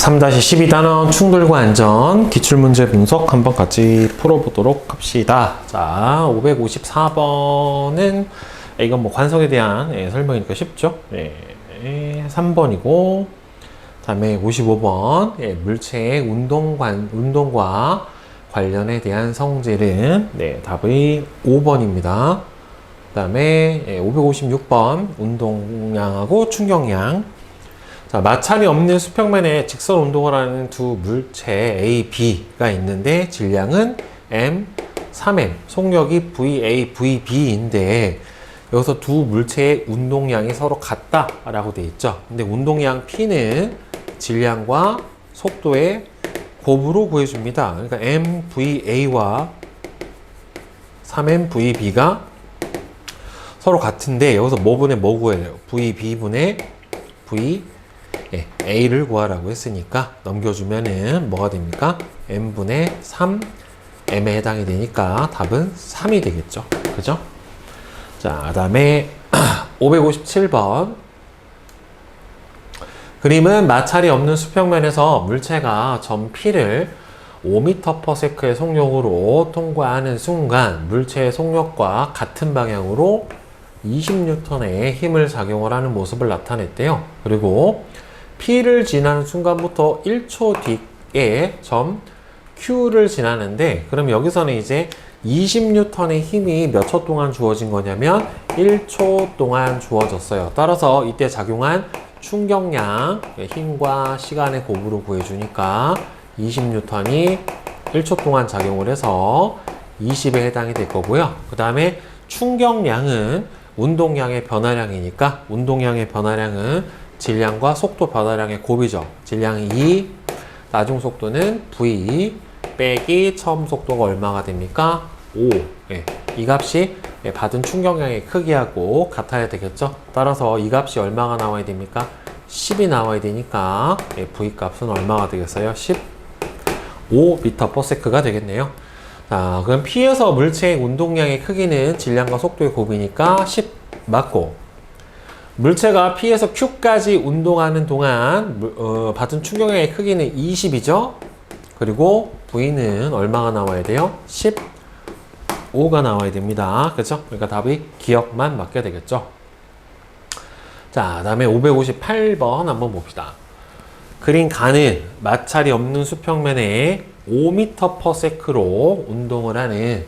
3-12단원 충돌과 안전 기출문제 분석 한번 같이 풀어보도록 합시다. 자, 554번은 이건 뭐 관성에 대한 설명이니까 쉽죠? 3번이고, 다음에 55번 물체의 운동과 관련에 대한 성질은 답의 5번입니다. 그 다음에 556번 운동량하고 충격량. 자, 마찰이 없는 수평면에 직선 운동을 하는 두 물체 A, B가 있는데 질량은 M, 3M, 속력이 VA, VB인데 여기서 두 물체의 운동량이 서로 같다라고 되어 있죠. 근데 운동량 P는 질량과 속도의 곱으로 구해줍니다. 그러니까 MVA와 3MVB가 서로 같은데 여기서 뭐분의 뭐 구해요? VB분의 A를 구하라고 했으니까 넘겨주면은 뭐가 됩니까? M분의 3M에 해당이 되니까 답은 3이 되겠죠. 그죠? 자, 그 다음에 557번. 그림은 마찰이 없는 수평면에서 물체가 점 P를 5m/s의 속력으로 통과하는 순간 물체의 속력과 같은 방향으로 20N의 힘을 작용을 하는 모습을 나타냈대요. 그리고 P를 지나는 순간부터 1초 뒤에 점 Q를 지나는데, 그럼 여기서는 이제 20N의 힘이 몇 초 동안 주어진 거냐면 1초 동안 주어졌어요. 따라서 이때 작용한 충격량, 힘과 시간의 곱으로 구해주니까 20N이 1초 동안 작용을 해서 20에 해당이 될 거고요. 그 다음에 충격량은 운동량의 변화량이니까 운동량의 변화량은 질량과 속도 변화량의 곱이죠. 질량이 2, 나중 속도는 V 빼기 처음 속도가 얼마가 됩니까? 5. 이 값이 받은 충격량의 크기하고 같아야 되겠죠. 따라서 이 값이 얼마가 나와야 됩니까? 10이 나와야 되니까 V 값은 얼마가 되겠어요? 15m/s가 되겠네요. 자, 그럼 P에서 물체의 운동량의 크기는 질량과 속도의 곱이니까 10 맞고, 물체가 P에서 Q까지 운동하는 동안 받은 충격량의 크기는 20이죠. 그리고 V는 얼마가 나와야 돼요? 15가 나와야 됩니다. 그렇죠? 그러니까 답이 기억만 맞게 되겠죠. 자, 그 다음에 558번 한번 봅시다. 그린 가는 마찰이 없는 수평면에 5m/s로 운동을 하는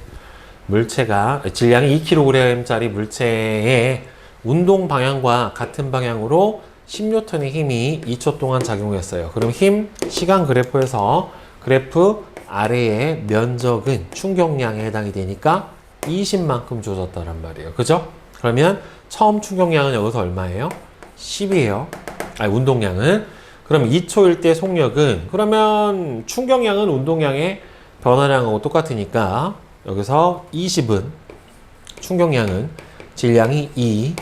물체가 질량이 2kg짜리 물체의 운동 방향과 같은 방향으로 10N의 힘이 2초 동안 작용했어요. 그럼 힘, 시간 그래프에서 그래프 아래의 면적은 충격량에 해당이 되니까 20만큼 주어졌다란 말이에요. 그죠? 그러면 처음 충격량은 여기서 얼마예요? 10이에요. 아니, 운동량은. 그럼 2초일 때 속력은, 그러면 충격량은 운동량의 변화량하고 똑같으니까 여기서 20은 충격량은 질량이 2,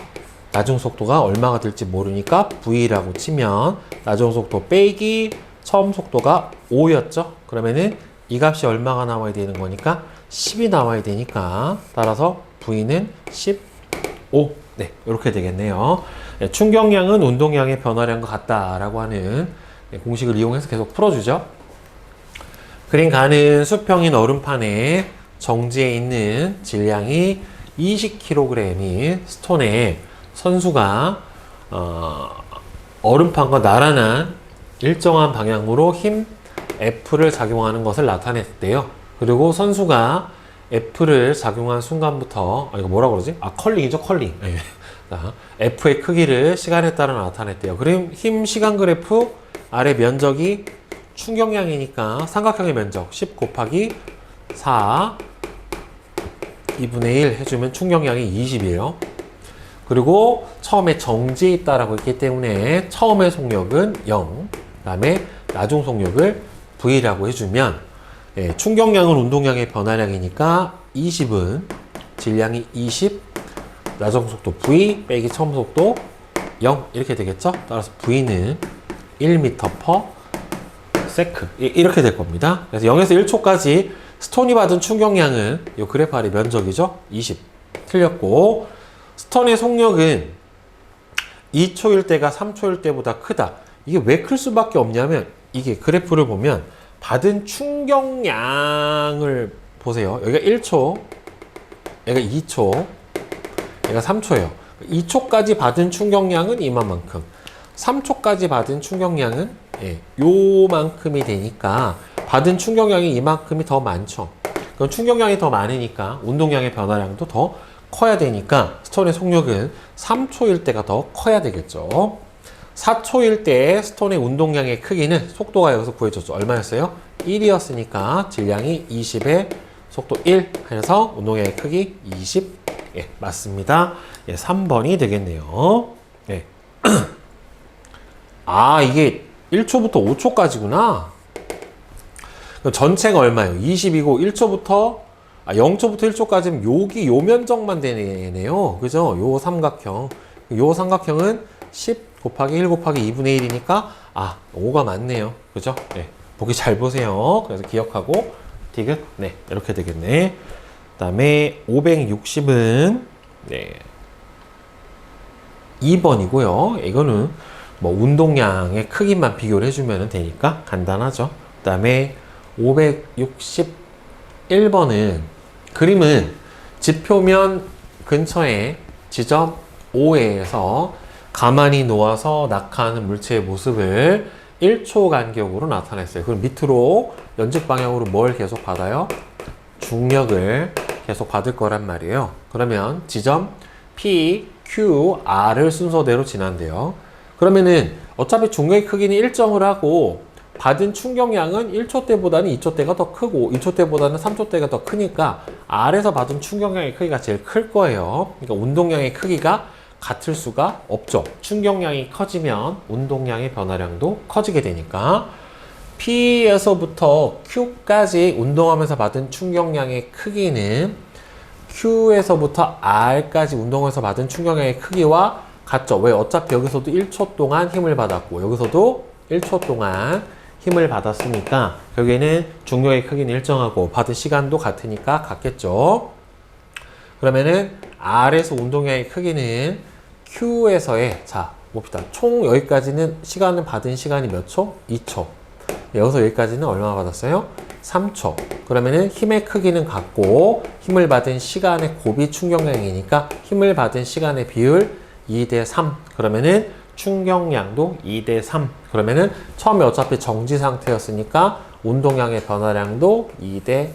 나중 속도가 얼마가 될지 모르니까 V라고 치면 나중 속도 빼기 처음 속도가 5였죠. 그러면은 이 값이 얼마가 나와야 되는 거니까 10이 나와야 되니까 따라서 V는 15. 이렇게 되겠네요. 충격량은 운동량의 변화량과 같다라고 하는 공식을 이용해서 계속 풀어주죠. 그림 가는 수평인 얼음판에 정지해 있는 질량이 20kg인 스톤에 선수가 얼음판과 나란한 일정한 방향으로 힘 F를 작용하는 것을 나타냈대요. 그리고 선수가 F를 작용한 순간부터, 이거 뭐라 그러지? 컬링이죠, 컬링. F의 크기를 시간에 따라 나타냈대요. 그럼 힘 시간 그래프 아래 면적이 충격량이니까 삼각형의 면적 10 곱하기 4 2분의 1 해주면 충격량이 20이에요. 그리고 처음에 정지해 있다라고 했기 때문에 처음의 속력은 0, 그 다음에 나중 속력을 V라고 해주면 충격량은 운동량의 변화량이니까 20은 질량이 20, 나중 속도 V 빼기 처음 속도 0 이렇게 되겠죠. 따라서 V는 1m/s 이렇게 될 겁니다. 그래서 0에서 1초까지 스톤이 받은 충격량은 이 그래프 아래 면적이죠. 20 틀렸고, 스톤의 속력은 2초일 때가 3초일 때보다 크다. 이게 왜 클 수밖에 없냐면 이게 그래프를 보면 받은 충격량을 보세요. 여기가 1초, 여기가 2초, 여기가 3초예요. 2초까지 받은 충격량은 이만큼, 3초까지 받은 충격량은 요만큼이 되니까 받은 충격량이 이만큼이 더 많죠. 그럼 충격량이 더 많으니까 운동량의 변화량도 더 커야 되니까 스톤의 속력은 3초일 때가 더 커야 되겠죠. 4초일 때 스톤의 운동량의 크기는 속도가 여기서 구해줬죠. 얼마였어요? 1이었으니까 질량이 20에 속도 1 해서 운동량의 크기 20. 예, 맞습니다. 예, 3번이 되겠네요. 예. 아, 이게 1초부터 5초까지구나. 전체가 얼마예요? 20이고 0초부터 1초까지면 여기 요 면적만 되네요. 그죠? 요 삼각형. 요 삼각형은 10 곱하기 1 곱하기 2분의 1이니까 5가 맞네요. 그죠? 네. 보기 잘 보세요. 그래서 기억하고 디귿. 네. 이렇게 되겠네. 그다음에 560은 2번이고요. 이거는 뭐 운동량의 크기만 비교를 해주면 되니까 간단하죠. 그다음에 561번은 그림은 지표면 근처에 지점 O에서 가만히 놓아서 낙하하는 물체의 모습을 1초 간격으로 나타냈어요. 그럼 밑으로 연직 방향으로 뭘 계속 받아요? 중력을 계속 받을 거란 말이에요. 그러면 지점 P, Q, R을 순서대로 지난대요. 그러면은 어차피 중력의 크기는 일정을 하고 받은 충격량은 1초 때보다는 2초 때가 더 크고 2초 때보다는 3초 때가 더 크니까 R에서 받은 충격량의 크기가 제일 클 거예요. 그러니까 운동량의 크기가 같을 수가 없죠. 충격량이 커지면 운동량의 변화량도 커지게 되니까 P에서부터 Q까지 운동하면서 받은 충격량의 크기는 Q에서부터 R까지 운동해서 받은 충격량의 크기와 같죠. 왜? 어차피 여기서도 1초 동안 힘을 받았고 여기서도 1초 동안 힘을 받았으니까 결국에는 중력의 크기는 일정하고 받은 시간도 같으니까 같겠죠. 그러면은 R에서 운동량의 크기는 Q에서의 봅시다. 총 여기까지는 시간을 받은 시간이 몇 초? 2초. 여기서 여기까지는 얼마 받았어요? 3초. 그러면은 힘의 크기는 같고 힘을 받은 시간의 곱이 충격량이니까 힘을 받은 시간의 비율 2대 3. 그러면은 충격량도 2대 3. 그러면은 처음에 어차피 정지 상태였으니까 운동량의 변화량도 2대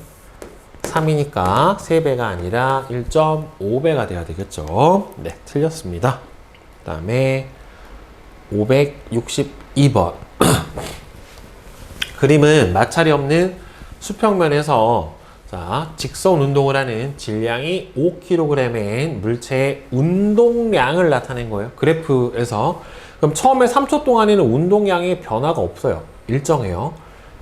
3이니까 3배가 아니라 1.5배가 돼야 되겠죠. 네, 틀렸습니다. 그 다음에 562번. 그림은 마찰이 없는 수평면에서 직선 운동을 하는 질량이 5kg인 물체의 운동량을 나타낸 거예요. 그래프에서. 그럼 처음에 3초 동안에는 운동량의 변화가 없어요. 일정해요.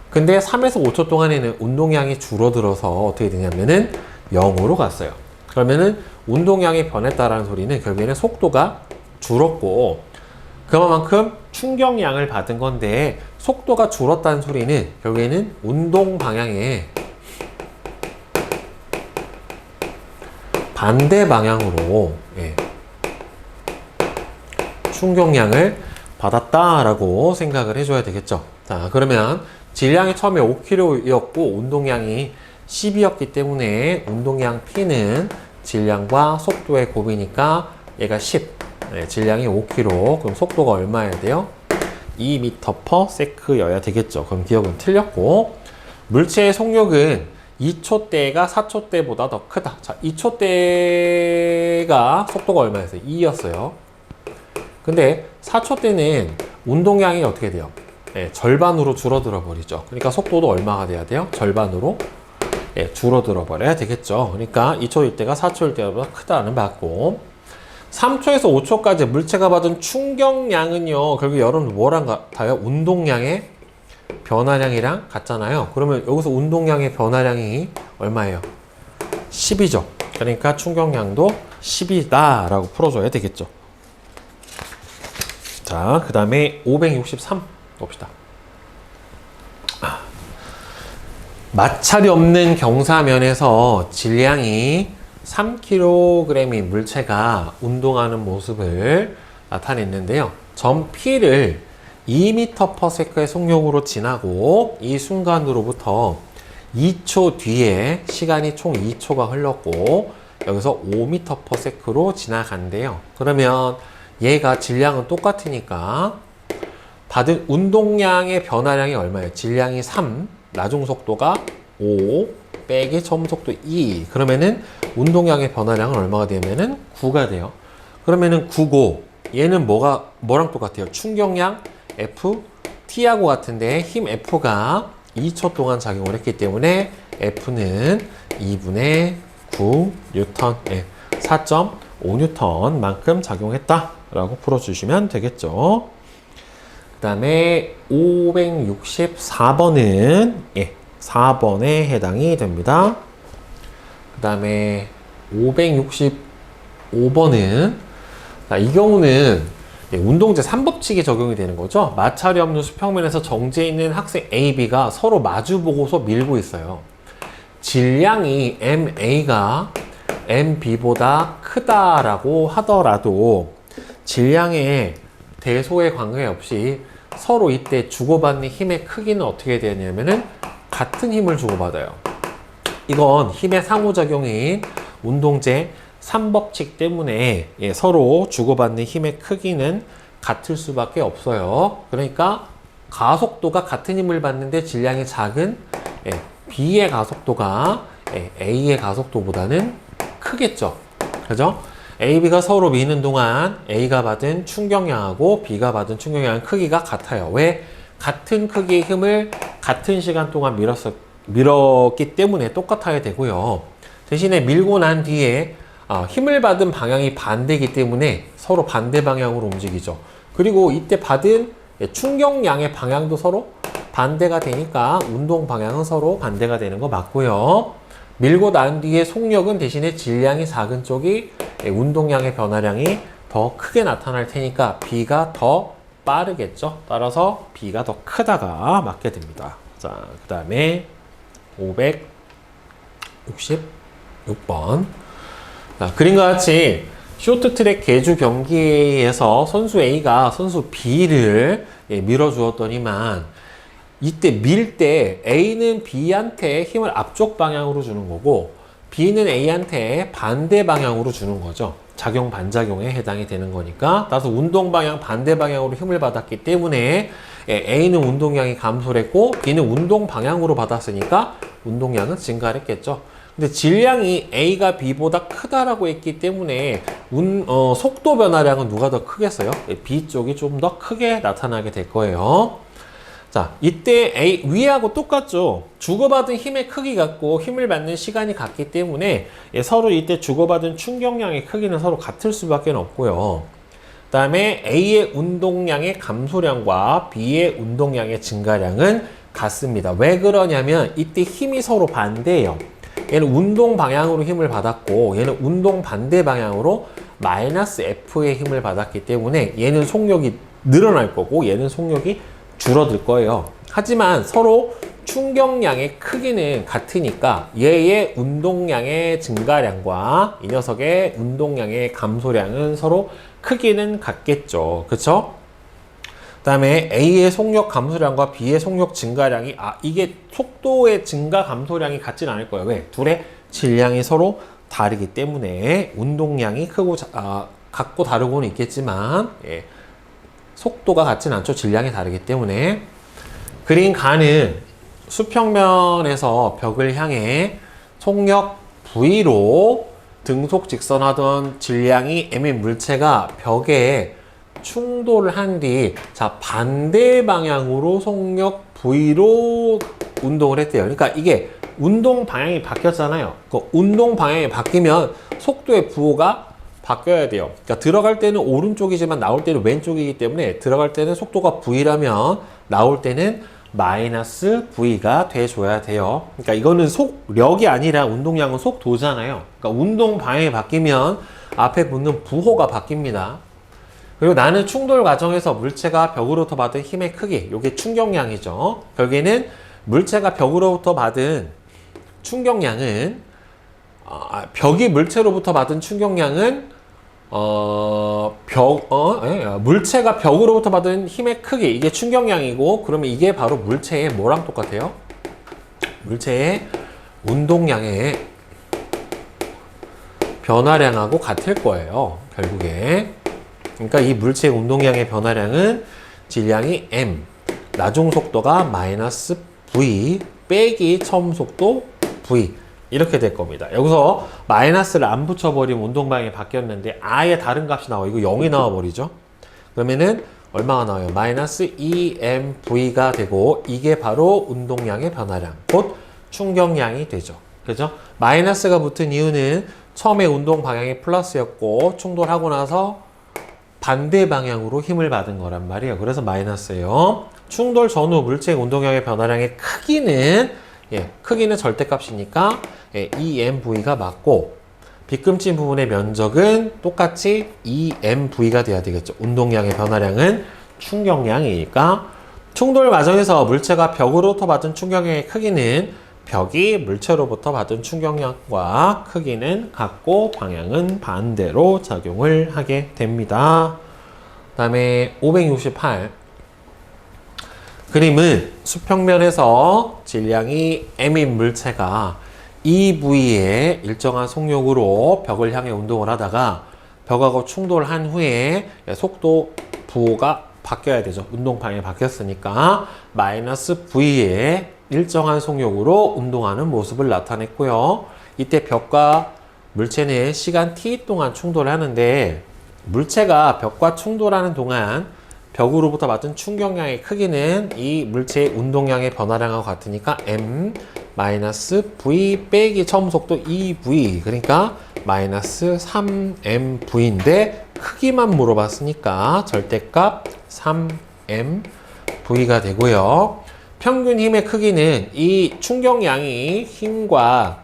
근데 3에서 5초 동안에는 운동량이 줄어들어서 어떻게 되냐면은 0으로 갔어요. 그러면은 운동량이 변했다라는 소리는 결국에는 속도가 줄었고 그만큼 충격량을 받은 건데 속도가 줄었다는 소리는 결국에는 운동 방향에 반대 방향으로 충격량을 받았다라고 생각을 해줘야 되겠죠. 자, 그러면 질량이 처음에 5kg였고 운동량이 10이었기 때문에 운동량 P는 질량과 속도의 곱이니까 얘가 10. 질량이 5kg. 그럼 속도가 얼마여야 돼요? 2m/s여야 되겠죠. 그럼 기억은 틀렸고 물체의 속력은 2초 때가 4초 때보다 더 크다. 자, 2초 때가 속도가 얼마였어요? 2였어요. 근데 4초 때는 운동량이 어떻게 돼요? 절반으로 줄어들어 버리죠. 그러니까 속도도 얼마가 돼야 돼요? 절반으로 줄어들어 버려야 되겠죠. 그러니까 2초일 때가 4초일 때보다 크다는 맞고 3초에서 5초까지 물체가 받은 충격량은요. 결국 여러분 뭐랑 같아요? 운동량의 변화량이랑 같잖아요. 그러면 여기서 운동량의 변화량이 얼마예요? 10이죠. 그러니까 충격량도 10이다 라고 풀어줘야 되겠죠. 자, 그 다음에 563 봅시다. 마찰이 없는 경사면에서 질량이 3kg인 물체가 운동하는 모습을 나타냈는데요. 점 P를 2m/s의 속력으로 지나고 이 순간으로부터 2초 뒤에 시간이 총 2초가 흘렀고 여기서 5m/s로 지나간대요. 그러면 얘가 질량은 똑같으니까 받은 운동량의 변화량이 얼마예요? 질량이 3, 나중 속도가 5, 빼기 처음 속도 2. 그러면은 운동량의 변화량은 얼마가 되면은 9가 돼요. 그러면은 9고 얘는 뭐랑 똑같아요? 충격량 F, T하고 같은데 힘 F가 2초 동안 작용을 했기 때문에 F는 2분의 9 뉴턴, 4.5 뉴턴만큼 작용했다 라고 풀어주시면 되겠죠. 그 다음에 564번은 4번에 해당이 됩니다. 그 다음에 565번은 이 경우는 운동제 3법칙이 적용이 되는 거죠. 마찰이 없는 수평면에서 정지해 있는 학생 A, B가 서로 마주보고서 밀고 있어요. 질량이 MA가 MB보다 크다라고 하더라도 질량의 대소에 관계없이 서로 이때 주고받는 힘의 크기는 어떻게 되냐면은 같은 힘을 주고받아요. 이건 힘의 상호작용인 운동제 3법칙 때문에 서로 주고받는 힘의 크기는 같을 수밖에 없어요. 그러니까 가속도가 같은 힘을 받는데 질량이 작은 B의 가속도가 A의 가속도보다는 크겠죠. 그죠? A, B가 서로 미는 동안 A가 받은 충격량하고 B가 받은 충격량의 크기가 같아요. 왜? 같은 크기의 힘을 같은 시간 동안 밀었기 때문에 똑같아야 되고요. 대신에 밀고 난 뒤에 힘을 받은 방향이 반대이기 때문에 서로 반대 방향으로 움직이죠. 그리고 이때 받은 충격량의 방향도 서로 반대가 되니까 운동 방향은 서로 반대가 되는 거 맞고요. 밀고 난 뒤에 속력은 대신에 질량이 작은 쪽이 운동량의 변화량이 더 크게 나타날 테니까 B가 더 빠르겠죠. 따라서 B가 더 크다가 맞게 됩니다. 자, 그 다음에 566번. 그림과 같이 쇼트트랙 계주 경기에서 선수 A가 선수 B를 밀어주었더니만 이때 밀 때 A는 B한테 힘을 앞쪽 방향으로 주는 거고 B는 A한테 반대 방향으로 주는 거죠. 작용 반작용에 해당이 되는 거니까. 따라서 운동 방향 반대 방향으로 힘을 받았기 때문에 A는 운동량이 감소를 했고 B는 운동 방향으로 받았으니까 운동량은 증가를 했겠죠. 근데 질량이 A가 B보다 크다라고 했기 때문에 속도 변화량은 누가 더 크겠어요? B 쪽이 좀 더 크게 나타나게 될 거예요. 자, 이때 위하고 똑같죠. 주고받은 힘의 크기 같고 힘을 받는 시간이 같기 때문에 서로 이때 주고받은 충격량의 크기는 서로 같을 수밖에 없고요. 그 다음에 A의 운동량의 감소량과 B의 운동량의 증가량은 같습니다. 왜 그러냐면 이때 힘이 서로 반대예요. 얘는 운동 방향으로 힘을 받았고 얘는 운동 반대 방향으로 마이너스 F의 힘을 받았기 때문에 얘는 속력이 늘어날 거고 얘는 속력이 줄어들 거예요. 하지만 서로 충격량의 크기는 같으니까 얘의 운동량의 증가량과 이 녀석의 운동량의 감소량은 서로 크기는 같겠죠. 그쵸? 그 다음에 A의 속력 감소량과 B의 속력 증가량이 이게 속도의 증가 감소량이 같진 않을 거예요. 왜? 둘의 질량이 서로 다르기 때문에 운동량이 크고 같고 다르고는 있겠지만 속도가 같진 않죠. 질량이 다르기 때문에. 그린 가는 수평면에서 벽을 향해 속력 V로 등속 직선하던 질량이 M인 물체가 벽에 충돌을 한 뒤 반대 방향으로 속력 V로 운동을 했대요. 그러니까 이게 운동 방향이 바뀌었잖아요. 그 운동 방향이 바뀌면 속도의 부호가 바뀌어야 돼요. 그러니까 들어갈 때는 오른쪽이지만 나올 때는 왼쪽이기 때문에 들어갈 때는 속도가 V라면 나올 때는 마이너스 V가 돼줘야 돼요. 그러니까 이거는 속력이 아니라 운동량은 속도잖아요. 그러니까 운동 방향이 바뀌면 앞에 붙는 부호가 바뀝니다. 그리고 나는 충돌 과정에서 물체가 벽으로부터 받은 힘의 크기, 이게 충격량이죠. 결국에는 물체가 벽으로부터 받은 충격량은 벽이 물체로부터 받은 충격량은 물체가 벽으로부터 받은 힘의 크기, 이게 충격량이고, 그러면 이게 바로 물체의 뭐랑 똑같아요? 물체의 운동량의 변화량하고 같을 거예요, 결국에. 그러니까 이 물체의 운동량의 변화량은 질량이 m, 나중 속도가 마이너스 v 빼기 처음 속도 v, 이렇게 될 겁니다. 여기서 마이너스를 안 붙여버리면 운동 방향이 바뀌었는데 아예 다른 값이 나와. 이거 0이 나와버리죠. 그러면은 얼마가 나와요? 마이너스 2mv가 되고, 이게 바로 운동량의 변화량, 곧 충격량이 되죠. 그죠? 마이너스가 붙은 이유는 처음에 운동 방향이 플러스였고 충돌하고 나서 반대 방향으로 힘을 받은 거란 말이에요. 그래서 마이너스예요. 충돌 전후 물체의 운동량의 변화량의 크기는 크기는 절대값이니까 EMV가 맞고, 빗금친 부분의 면적은 똑같이 EMV가 돼야 되겠죠. 운동량의 변화량은 충격량이니까 충돌 과정에서 물체가 벽으로부터 받은 충격량의 크기는 벽이 물체로부터 받은 충격량과 크기는 같고 방향은 반대로 작용을 하게 됩니다. 그 다음에 568. 그림은 수평면에서 질량이 m인 물체가 이 부위에 일정한 속력으로 벽을 향해 운동을 하다가 벽하고 충돌한 후에 속도 부호가 바뀌어야 되죠. 운동 방향이 바뀌었으니까 마이너스 v에 일정한 속력으로 운동하는 모습을 나타냈고요. 이때 벽과 물체는 시간 t 동안 충돌을 하는데, 물체가 벽과 충돌하는 동안 벽으로부터 받은 충격량의 크기는 이 물체의 운동량의 변화량하고 같으니까 m 마이너스 v 빼기 처음 속도 2v, 그러니까 마이너스 3mv인데 크기만 물어봤으니까 절대값 3mv가 되고요. 평균 힘의 크기는 이 충격량이 힘과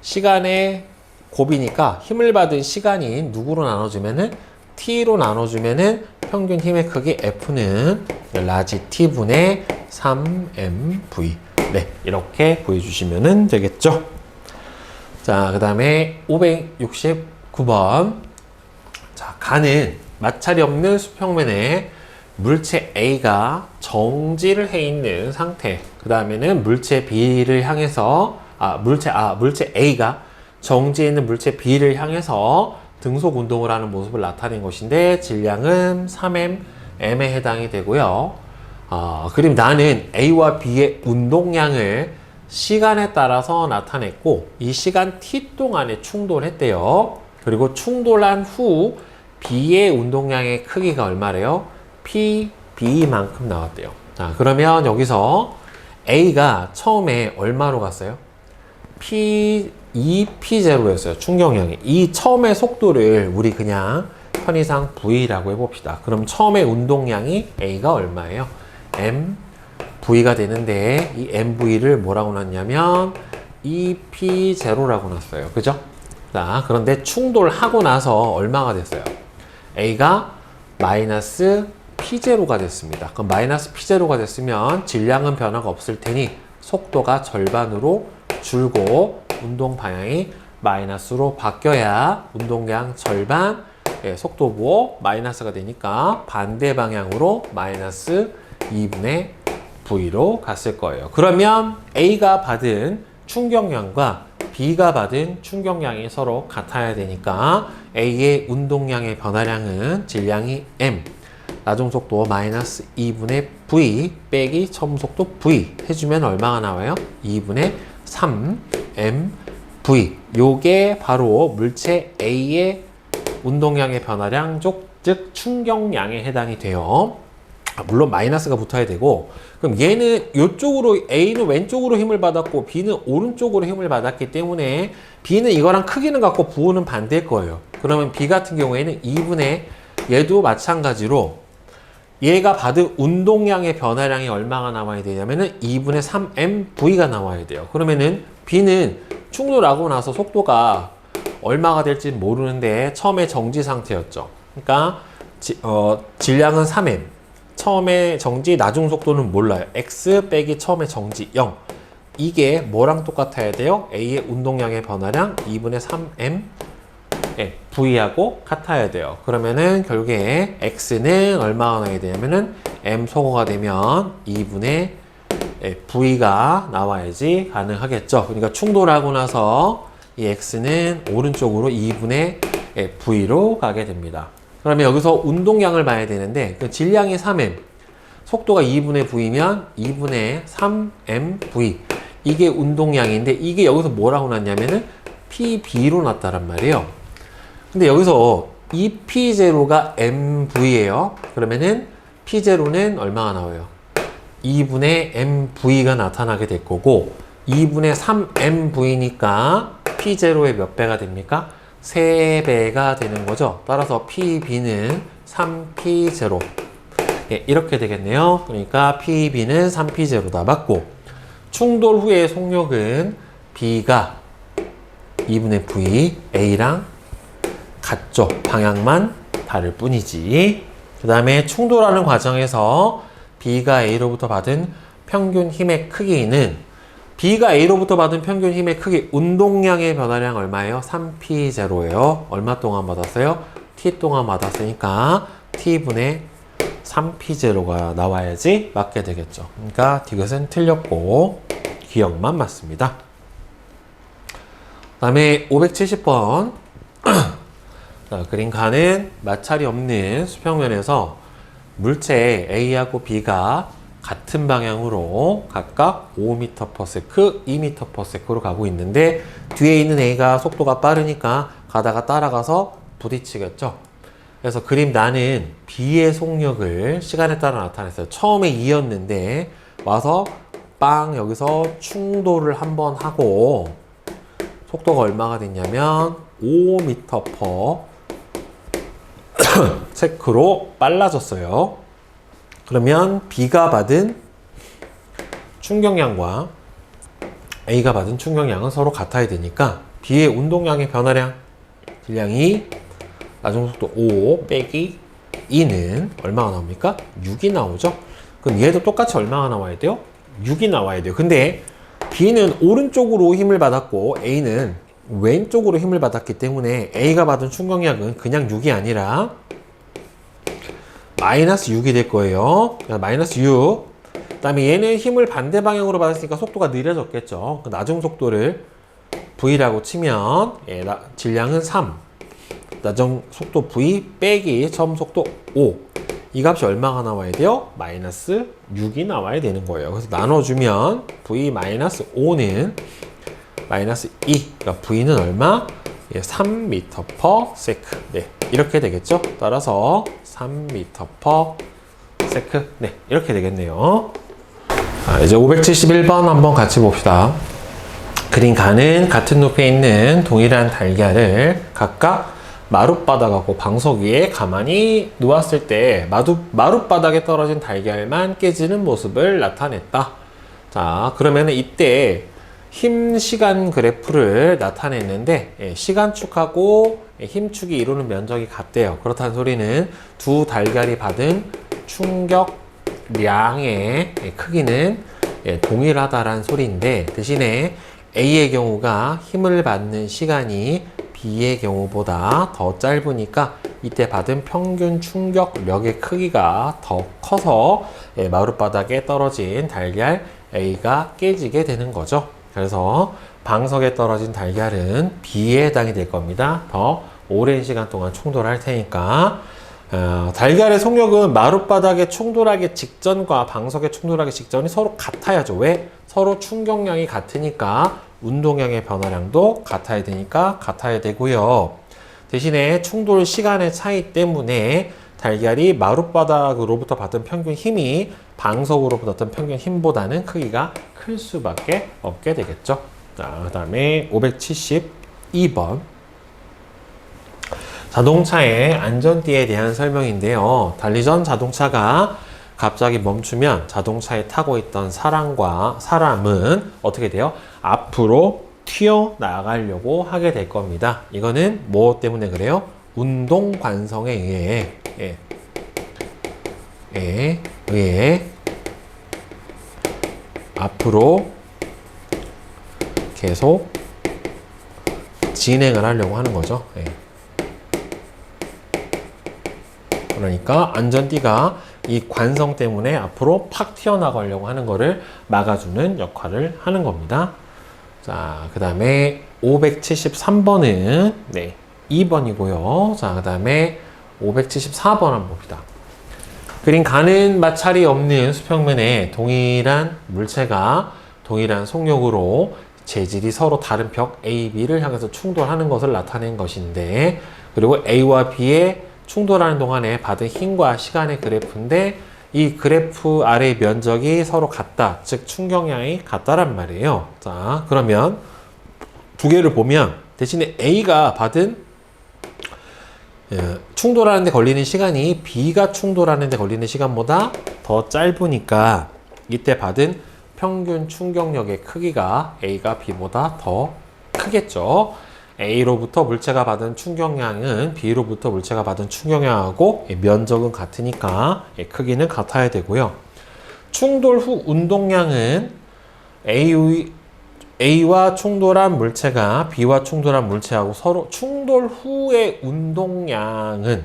시간의 곱이니까 힘을 받은 시간이 누구로 나눠주면은 t로 나눠주면은 평균 힘의 크기 F는 라지 T분의 3mv. 네, 이렇게 구해주시면 되겠죠. 자, 그 다음에 569번. 자, 가는 마찰이 없는 수평면에 물체 A가 정지를 해 있는 상태. 그 다음에는 물체 B를 향해서, 물체 A가 정지해 있는 물체 B를 향해서 등속 운동을 하는 모습을 나타낸 것인데, 질량은 3m에 해당이 되고요. 그럼 나는 A와 B의 운동량을 시간에 따라서 나타냈고, 이 시간 t 동안에 충돌했대요. 그리고 충돌한 후 B의 운동량의 크기가 얼마래요? PB만큼 나왔대요. 자, 그러면 여기서 A가 처음에 얼마로 갔어요? 2P0였어요. 충격량이. 이 처음의 속도를 우리 그냥 편의상 V라고 해봅시다. 그럼 처음에 운동량이 A가 얼마예요? MV가 되는데, 이 MV를 뭐라고 놨냐면 2P0라고 놨어요. 그죠? 자, 그런데 충돌하고 나서 얼마가 됐어요? A가 마이너스 P0가 됐습니다. 그럼 마이너스 P0가 됐으면 질량은 변화가 없을 테니 속도가 절반으로 줄고 운동 방향이 마이너스로 바뀌어야 운동량 절반, 속도 부호 마이너스가 되니까 반대 방향으로 마이너스 2분의 V로 갔을 거예요. 그러면 A가 받은 충격량과 B가 받은 충격량이 서로 같아야 되니까 A의 운동량의 변화량은 질량이 M, 나중 속도 마이너스 2분의 V 빼기 처음 속도 V 해주면 얼마가 나와요? 2분의 3mv. 요게 바로 물체 A의 운동량의 변화량, 즉 충격량에 해당이 돼요. 물론 마이너스가 붙어야 되고, 그럼 얘는 이쪽으로, A는 왼쪽으로 힘을 받았고 B는 오른쪽으로 힘을 받았기 때문에 B는 이거랑 크기는 같고 부호는 반대일 거예요. 그러면 B 같은 경우에는 2분의, 얘도 마찬가지로 얘가 받은 운동량의 변화량이 얼마가 나와야 되냐면은 2분의 3mv가 나와야 돼요. 그러면은 B는 충돌하고 나서 속도가 얼마가 될지 모르는데 처음에 정지 상태였죠. 그러니까 질량은 3m, 처음에 정지, 나중 속도는 몰라요. x 빼기 처음에 정지 0. 이게 뭐랑 똑같아야 돼요? A의 운동량의 변화량 2분의 V하고 같아야 돼요. 그러면은 결국에 X는 얼마가 나야 되냐면은 M 소거가 되면 2분의 V가 나와야지 가능하겠죠. 그러니까 충돌하고 나서 이 X는 오른쪽으로 2분의 V로 가게 됩니다. 그러면 여기서 운동량을 봐야 되는데 그 질량이 3M, 속도가 2분의 V면 2분의 3mV. 이게 운동량인데 이게 여기서 뭐라고 났냐면은 PB로 났다란 말이에요. 근데 여기서 이 P0가 mV예요. 그러면은 P0는 얼마가 나와요? 2분의 mV가 나타나게 될 거고 2분의 3mV니까 P0의 몇 배가 됩니까? 3배가 되는 거죠. 따라서 PB는 3P0. 이렇게 되겠네요. 그러니까 PB는 3P0다. 맞고 충돌 후의 속력은 B가 2분의 V, A랑 같죠. 방향만 다를 뿐이지. 그 다음에 충돌하는 과정에서 B가 A로부터 받은 평균 힘의 크기는 B가 A로부터 받은 평균 힘의 크기, 운동량의 변화량 얼마예요? 3P0예요. 얼마 동안 받았어요? T 동안 받았으니까 T분의 3P0가 나와야지 맞게 되겠죠. 그러니까 이것은 틀렸고 기억만 맞습니다. 그 다음에 570번 그림 가는 마찰이 없는 수평면에서 물체 A하고 B가 같은 방향으로 각각 5m/s, 2m/s로 가고 있는데 뒤에 있는 A가 속도가 빠르니까 가다가 따라가서 부딪히겠죠. 그래서 그림 나는 B의 속력을 시간에 따라 나타냈어요. 처음에 2였는데 와서 빵 여기서 충돌을 한번 하고 속도가 얼마가 됐냐면 5m/s로 빨라졌어요. 그러면 B가 받은 충격량과 A가 받은 충격량은 서로 같아야 되니까 B의 운동량의 변화량, 질량이 나중속도 5 빼기 2는 얼마가 나옵니까? 6이 나오죠? 그럼 얘도 똑같이 얼마가 나와야 돼요? 6이 나와야 돼요. 근데 B는 오른쪽으로 힘을 받았고 A는 왼쪽으로 힘을 받았기 때문에 A가 받은 충격량은 그냥 6이 아니라 마이너스 6이 될 거예요. 마이너스 6. 그 다음에 얘는 힘을 반대 방향으로 받았으니까 속도가 느려졌겠죠. 나중 속도를 V라고 치면 질량은 3. 나중 속도 V 빼기 처음 속도 5. 이 값이 얼마가 나와야 돼요? 마이너스 6이 나와야 되는 거예요. 그래서 나눠주면 V 마이너스 5는 마이너스 2. 그러니까 V는 얼마? 3m/s. 네, 이렇게 되겠죠? 따라서 3m/s. 네, 이렇게 되겠네요. 이제 571번 한번 같이 봅시다. 그림 가는 같은 높이에 있는 동일한 달걀을 각각 마룻바닥하고 방석 위에 가만히 놓았을 때 마룻바닥에 떨어진 달걀만 깨지는 모습을 나타냈다. 자, 그러면 이때 힘 시간 그래프를 나타냈는데 시간축하고 힘축이 이루는 면적이 같대요. 그렇다는 소리는 두 달걀이 받은 충격량의 크기는 동일하다라는 소리인데 대신에 A의 경우가 힘을 받는 시간이 B의 경우보다 더 짧으니까 이때 받은 평균 충격력의 크기가 더 커서 마룻바닥에 떨어진 달걀 A가 깨지게 되는 거죠. 그래서 방석에 떨어진 달걀은 B에 해당이 될 겁니다. 더 오랜 시간 동안 충돌할 테니까 달걀의 속력은 마룻바닥에 충돌하기 직전과 방석에 충돌하기 직전이 서로 같아야죠. 왜? 서로 충격량이 같으니까 운동량의 변화량도 같아야 되니까 같아야 되고요. 대신에 충돌 시간의 차이 때문에 달걀이 마룻바닥으로부터 받은 평균 힘이 방석으로부터 받은 평균 힘보다는 크기가 클 수밖에 없게 되겠죠. 자, 그 다음에 572번. 자동차의 안전띠에 대한 설명인데요. 달리 전 자동차가 갑자기 멈추면 자동차에 타고 있던 사람은 어떻게 돼요? 앞으로 튀어나가려고 하게 될 겁니다. 이거는 뭐 때문에 그래요? 운동 관성에 의해 앞으로 계속 진행을 하려고 하는 거죠. 그러니까 안전띠가 이 관성 때문에 앞으로 팍 튀어나가려고 하는 거를 막아주는 역할을 하는 겁니다. 자, 그 다음에 573번은 2번이고요. 자, 그 다음에 574번 한번 봅시다. 그린 가는 마찰이 없는 수평면에 동일한 물체가 동일한 속력으로 재질이 서로 다른 벽 A, B를 향해서 충돌하는 것을 나타낸 것인데, 그리고 A와 B의 충돌하는 동안에 받은 힘과 시간의 그래프인데, 이 그래프 아래 면적이 서로 같다, 즉 충격량이 같다란 말이에요. 자, 그러면 두 개를 보면 대신에 A가 받은 충돌하는 데 걸리는 시간이 B가 충돌하는 데 걸리는 시간보다 더 짧으니까 이때 받은 평균 충격력의 크기가 A가 B보다 더 크겠죠. A로부터 물체가 받은 충격량은 B로부터 물체가 받은 충격량하고 면적은 같으니까 크기는 같아야 되고요. 충돌 후 운동량은 A와 충돌한 물체가 B와 충돌한 물체하고 서로 충돌 후의 운동량은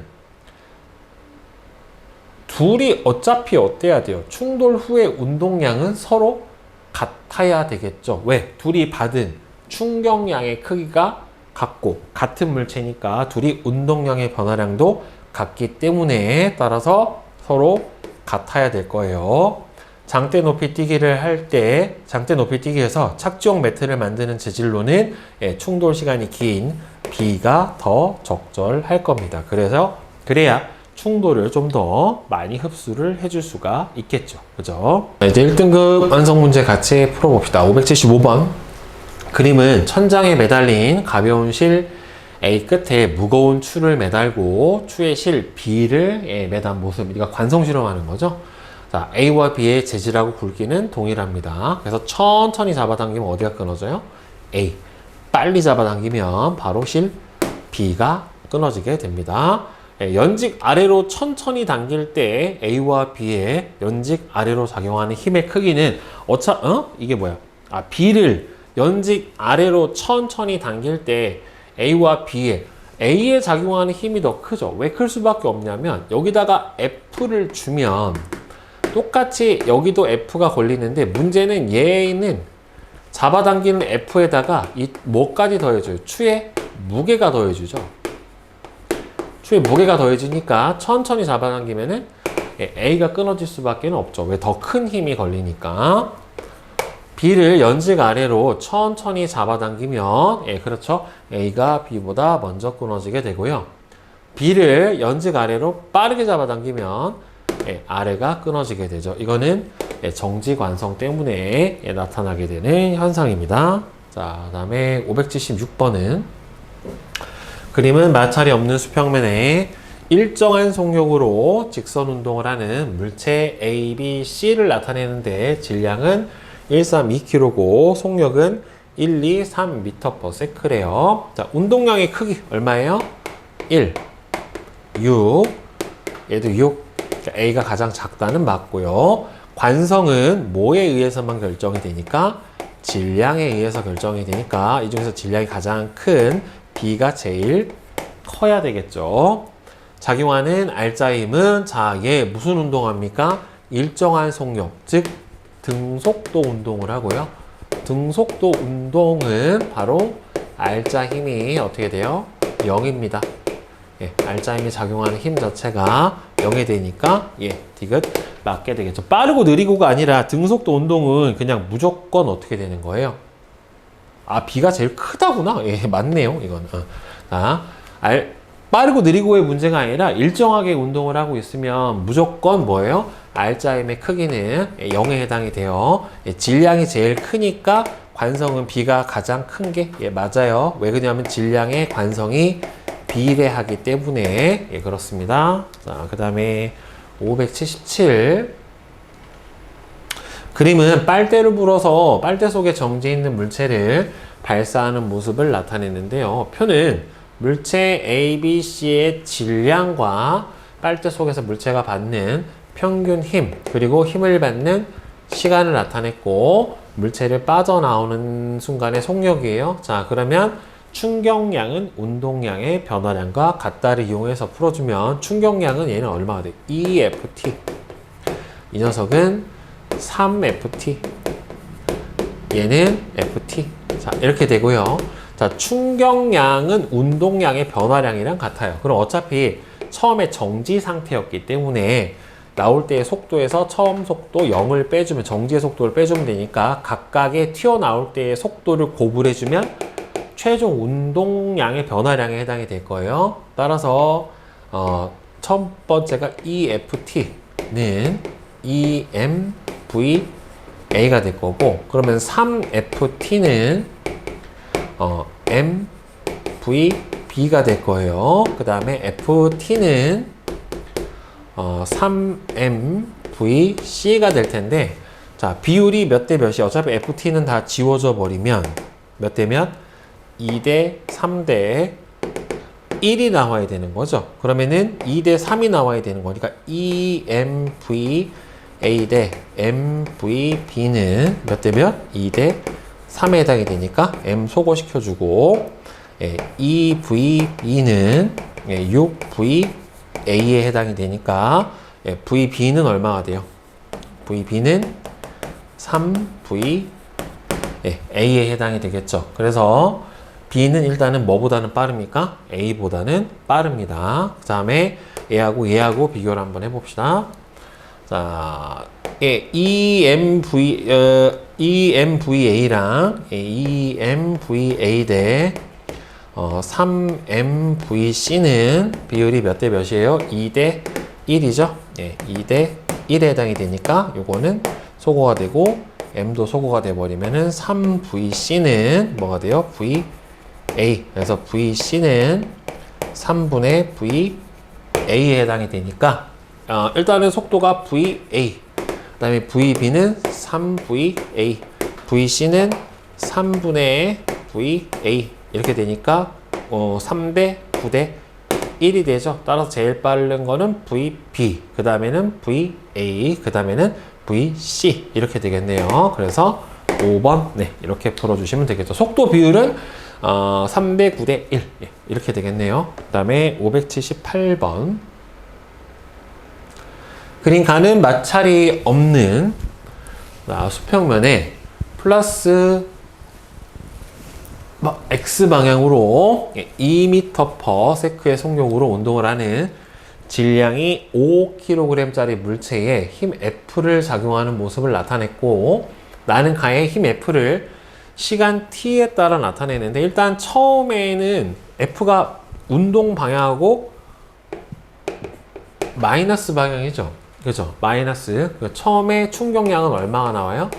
둘이 어차피 어때야 돼요? 충돌 후의 운동량은 서로 같아야 되겠죠. 왜? 둘이 받은 충격량의 크기가 같고 같은 물체니까 둘이 운동량의 변화량도 같기 때문에 따라서 서로 같아야 될 거예요. 장대 높이 뛰기를 할 때 장대 높이 뛰기에서 착지용 매트를 만드는 재질로는 충돌 시간이 긴 B가 더 적절할 겁니다. 그래야 충돌을 좀 더 많이 흡수를 해줄 수가 있겠죠. 그죠? 이제 1등급 완성 문제 같이 풀어봅시다. 575번. 그림은 천장에 매달린 가벼운 실 A 끝에 무거운 추를 매달고 추의 실 B를 매단 모습. 우리가 관성 실험하는 거죠. 자, A와 B의 재질하고 굵기는 동일합니다. 그래서 천천히 잡아당기면 어디가 끊어져요? A. 빨리 잡아당기면 바로 실 B가 끊어지게 됩니다. 연직 아래로 천천히 당길 때 A와 B의 연직 아래로 작용하는 힘의 크기는 이게 뭐야? B를 연직 아래로 천천히 당길 때 A와 A에 작용하는 힘이 더 크죠. 왜 클 수밖에 없냐면 여기다가 F를 주면 똑같이 여기도 F가 걸리는데 문제는 얘는 잡아당기는 F에다가 이 뭐까지 더해줘요? 추의 무게가 더해주죠. 추의 무게가 더해지니까 천천히 잡아당기면은 A가 끊어질 수밖에 없죠. 왜? 더 큰 힘이 걸리니까. B를 연직 아래로 천천히 잡아당기면 그렇죠. A가 B보다 먼저 끊어지게 되고요. B를 연직 아래로 빠르게 잡아당기면 아래가 끊어지게 되죠. 이거는 정지관성 때문에 나타나게 되는 현상입니다. 자, 그 다음에 576번은 그림은 마찰이 없는 수평면에 일정한 속력으로 직선 운동을 하는 물체 A, B, C를 나타내는데 질량은 132kg고 속력은 123m/s래요. 자, 운동량의 크기 얼마예요? 1, 6, 얘도 6. A가 가장 작다는 맞고요. 관성은 뭐에 의해서만 결정이 되니까? 질량에 의해서 결정이 되니까 이 중에서 질량이 가장 큰 B가 제일 커야 되겠죠. 작용하는 R자임은 자, 얘 무슨 운동합니까? 일정한 속력, 즉 등속도 운동을 하고요. 등속도 운동은 바로 R자 힘이 어떻게 돼요? 0입니다. R자 힘이 작용하는 힘 자체가 0이 되니까 디귿 맞게 되겠죠. 빠르고 느리고가 아니라 등속도 운동은 그냥 무조건 어떻게 되는 거예요? B가 제일 크다구나. 맞네요. 이건. 빠르고 느리고의 문제가 아니라 일정하게 운동을 하고 있으면 무조건 뭐예요? R자임의 크기는 0에 해당이 돼요. 질량이 제일 크니까 관성은 B가 가장 큰 게 맞아요. 왜 그러냐면 질량의 관성이 비례하기 때문에 그렇습니다. 자, 그 다음에 577 그림은 빨대를 불어서 빨대 속에 정지 있는 물체를 발사하는 모습을 나타내는데요. 표는 물체 A, B, C의 질량과 빨대 속에서 물체가 받는 평균 힘 그리고 힘을 받는 시간을 나타냈고 물체를 빠져나오는 순간의 속력이에요. 자, 그러면 충격량은 운동량의 변화량과 같다를 이용해서 풀어주면 충격량은 얘는 얼마가 돼? 2ft. 이 녀석은 3ft. 얘는 ft. 자, 이렇게 되고요. 자, 충격량은 운동량의 변화량이랑 같아요. 그럼 어차피 처음에 정지 상태였기 때문에 나올 때의 속도에서 처음 속도 0을 빼주면, 정지의 속도를 빼주면 되니까 각각의 튀어나올 때의 속도를 곱을 해주면 최종 운동량의 변화량에 해당이 될 거예요. 따라서 첫 번째가 EFT는 EMVA가 될 거고, 그러면 3FT는 MVB가 될 거예요. 그 다음에 FT는 3MVC가 될 텐데, 자, 비율이 몇 대 몇이, 어차피 FT는 다 지워져 버리면 몇 대 몇? 2대 3대 1이 나와야 되는 거죠. 그러면은 2대 3이 나와야 되는 거니까 EMVA 대 MVB는 몇 대 몇? 2대 3에 해당이 되니까 M 소거시켜주고, EVB는 6VA에 해당이 되니까 VB는 얼마가 돼요? VB는 3VA에 해당이 되겠죠. 그래서 B는 일단은 뭐보다는 빠릅니까? A보다는 빠릅니다. 그 다음에 얘하고 비교를 한번 해봅시다. 자, EMVA랑 EMVA 대 3MVC는 비율이 몇 대 몇이에요? 2대 1이죠? 2대 1에 해당이 되니까 요거는 소거가 되고, M도 소거가 돼버리면은 3VC는 뭐가 돼요? VA. 그래서 VC는 3분의 VA에 해당이 되니까, 일단은 속도가 VA, 그 다음에 VB는 3VA, VC는 3분의 VA 이렇게 되니까 3대 9대 1이 되죠. 따라서 제일 빠른 거는 VB, 그 다음에는 VA, 그 다음에는 VC 이렇게 되겠네요. 그래서 5번 이렇게 풀어주시면 되겠죠. 속도 비율은 3대 9대 1 이렇게 되겠네요. 그 다음에 578번 그림 가는 마찰이 없는 수평면에 플러스 X방향으로 2m/s의 속력으로 운동을 하는 질량이 5kg짜리 물체에 힘 F를 작용하는 모습을 나타냈고, 나는 가의 힘 F를 시간 T에 따라 나타내는데, 일단 처음에는 F가 운동 방향하고 마이너스 방향이죠. 그죠? 마이너스. 처음에 충격량은 얼마가 나와요?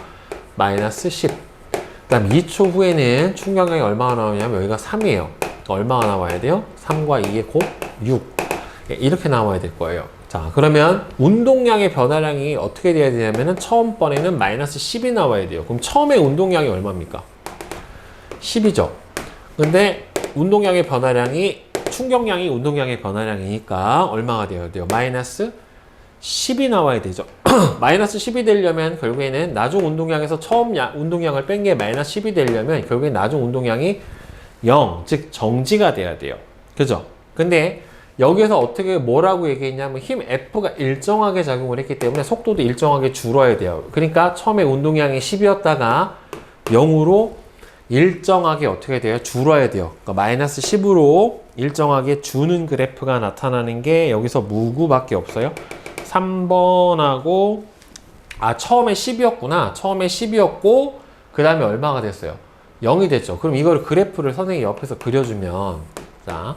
마이너스 10. 그 다음 2초 후에는 충격량이 얼마가 나오냐면 여기가 3이에요. 얼마가 나와야 돼요? 3과 2의 곱 6. 이렇게 나와야 될 거예요. 자, 그러면 운동량의 변화량이 어떻게 돼야 되냐면은 처음 번에는 마이너스 10이 나와야 돼요. 그럼 처음에 운동량이 얼마입니까? 10이죠. 근데 운동량의 변화량이, 충격량이 운동량의 변화량이니까 얼마가 돼야 돼요? 마이너스 10이 나와야 되죠. 마이너스 10이 되려면 결국에는 나중 운동량에서 처음 운동량을 뺀 게 마이너스 10이 되려면 결국엔 나중 운동량이 0, 즉 정지가 돼야 돼요. 그죠? 근데 여기서 어떻게 뭐라고 얘기했냐면 힘 F가 일정하게 작용을 했기 때문에 속도도 일정하게 줄어야 돼요. 그러니까 처음에 운동량이 10이었다가 0으로 일정하게 어떻게 돼요? 줄어야 돼요. 그러니까 마이너스 10으로 일정하게 주는 그래프가 나타나는 게 여기서 무구밖에 없어요. 3번하고 처음에 10이었구나. 처음에 10이었고 그 다음에 얼마가 됐어요? 0이 됐죠. 그럼 이걸 그래프를 선생님이 옆에서 그려주면, 자,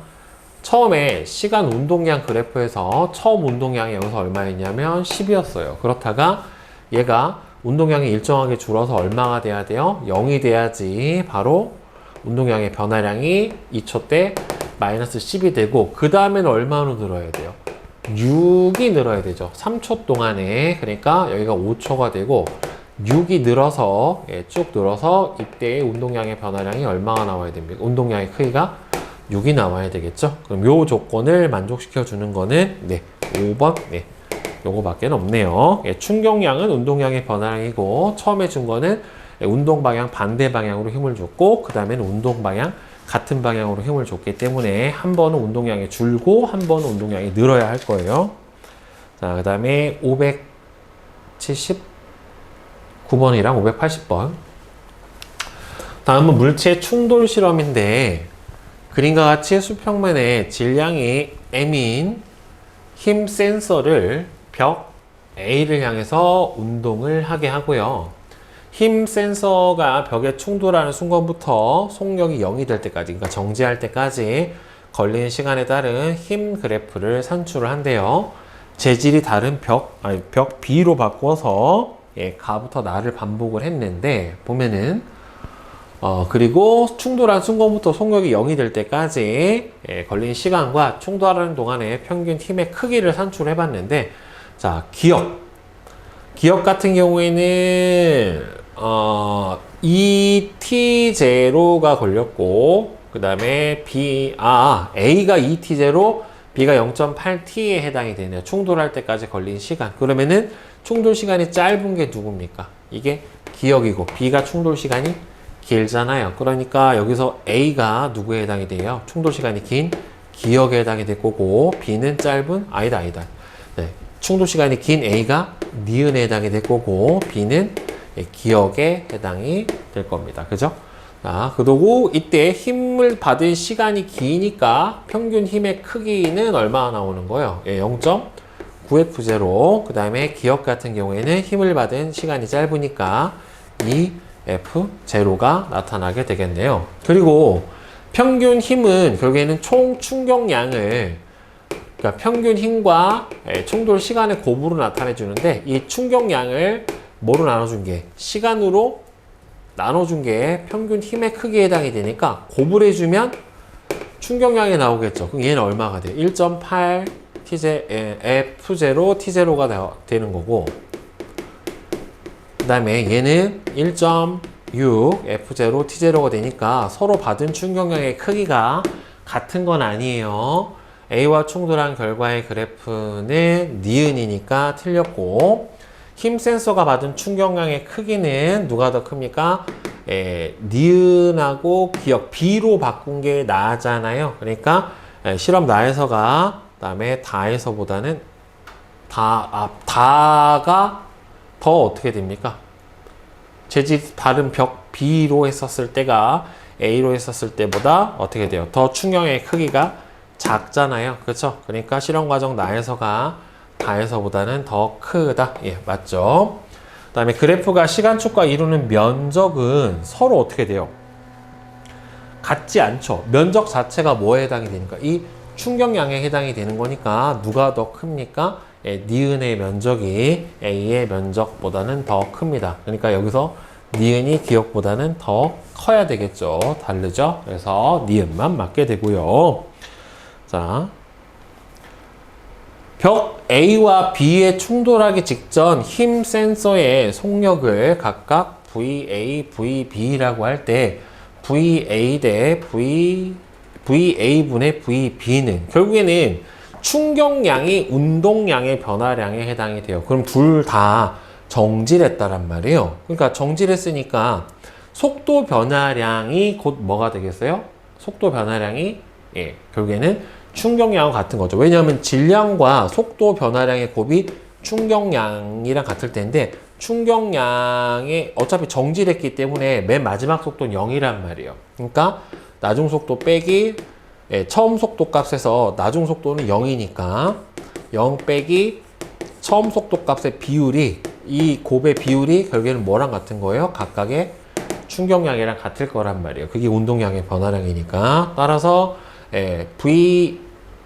처음에 시간 운동량 그래프에서 처음 운동량이 여기서 얼마였냐면 10이었어요. 그렇다가 얘가 운동량이 일정하게 줄어서 얼마가 돼야 돼요? 0이 돼야지 바로 운동량의 변화량이 2초 때 마이너스 10이 되고, 그 다음에는 얼마로 늘어야 돼요? 6이 늘어야 되죠. 3초 동안에. 그러니까 여기가 5초가 되고 6이 늘어서 쭉 늘어서 이때의 운동량의 변화량이 얼마가 나와야 됩니까? 운동량의 크기가 6이 나와야 되겠죠. 그럼 요 조건을 만족시켜 주는 거는 5번 요거밖에 없네요. 충격량은 운동량의 변화량이고, 처음에 준 거는 운동 방향 반대 방향으로 힘을 줬고, 그 다음에는 운동 방향 같은 방향으로 힘을 줬기 때문에 한 번은 운동량이 줄고 한 번은 운동량이 늘어야 할 거예요. 자, 그 다음에 579번이랑 580번. 다음은 물체 충돌 실험인데 그림과 같이 수평면에 질량이 m인 힘 센서를 벽 A를 향해서 운동을 하게 하고요. 힘 센서가 벽에 충돌하는 순간부터 속력이 0이 될 때까지, 그러니까 정지할 때까지 걸리는 시간에 따른 힘 그래프를 산출을 한대요. 재질이 다른 벽 B로 바꿔서 가부터 나를 반복을 했는데 보면은 그리고 충돌한 순간부터 속력이 0이 될 때까지 걸린 시간과 충돌하는 동안의 평균 힘의 크기를 산출해 봤는데, 자, 기억 같은 경우에는 ET0가 걸렸고, 그 다음에 A가 ET0, B가 0.8T에 해당이 되네요. 충돌할 때까지 걸린 시간. 그러면은 충돌 시간이 짧은 게 누굽니까? 이게 기억이고, B가 충돌 시간이 길잖아요. 그러니까 여기서 A가 누구에 해당이 돼요? 충돌 시간이 긴 기억에 해당이 될 거고, B는 짧은 아니다. 네. 충돌 시간이 긴 A가 니은에 해당이 될 거고, B는 기억에 해당이 될 겁니다. 그죠? 자, 그리고 이때 힘을 받은 시간이 기니까 평균 힘의 크기는 얼마나 나오는 거예요? 0.9F0. 그 다음에 기억 같은 경우에는 힘을 받은 시간이 짧으니까 2F0가 나타나게 되겠네요. 그리고 평균 힘은 결국에는 총 충격량을, 그러니까 평균 힘과 충돌 시간의 곱으로 나타내 주는데, 이 충격량을 뭐로 나눠준 게, 시간으로 나눠준 게 평균 힘의 크기에 해당이 되니까 곱을 해주면 충격량이 나오겠죠. 그럼 얘는 얼마가 돼요? 1.8 F0 T0가 되는 거고, 그 다음에 얘는 1.6 F0 T0가 되니까 서로 받은 충격량의 크기가 같은 건 아니에요. A와 충돌한 결과의 그래프는 니은이니까 틀렸고, 힘 센서가 받은 충격량의 크기는 누가 더 큽니까? 니은하고 기억 B로 바꾼 게 나잖아요. 그러니까 실험 나에서가, 그 다음에 다에서보다는 다가 더 어떻게 됩니까? 재질 다른 벽 B로 했었을 때가 A로 했었을 때보다 어떻게 돼요? 더 충격의 크기가 작잖아요. 그렇죠? 그러니까 실험 과정 나에서가 다에서보다는 더 크다. 예, 맞죠? 그 다음에 그래프가 시간축과 이루는 면적은 서로 어떻게 돼요? 같지 않죠. 면적 자체가 뭐에 해당이 되니까? 이 충격량에 해당이 되는 거니까 누가 더 큽니까? 니은의 면적이 A의 면적보다는 더 큽니다. 그러니까 여기서 니은이 기억보다는 더 커야 되겠죠. 다르죠? 그래서 니은만 맞게 되고요. 자, 벽 A와 B에 충돌하기 직전 힘 센서의 속력을 각각 VA, VB라고 할 때 VA 대 VA분의 VB는 결국에는 충격량이 운동량의 변화량에 해당이 돼요. 그럼 둘 다 정지했다란 말이에요. 그러니까 정지했으니까 속도 변화량이 곧 뭐가 되겠어요? 속도 변화량이 결국에는 충격량과 같은 거죠. 왜냐하면 질량과 속도 변화량의 곱이 충격량이랑 같을 텐데, 충격량이 어차피 정지했기 때문에 맨 마지막 속도는 0이란 말이에요. 그러니까 나중 속도 빼기 처음 속도 값에서 나중 속도는 0이니까 0 빼기 처음 속도 값의 비율이, 이 곱의 비율이 결국에는 뭐랑 같은 거예요? 각각의 충격량이랑 같을 거란 말이에요. 그게 운동량의 변화량이니까. 따라서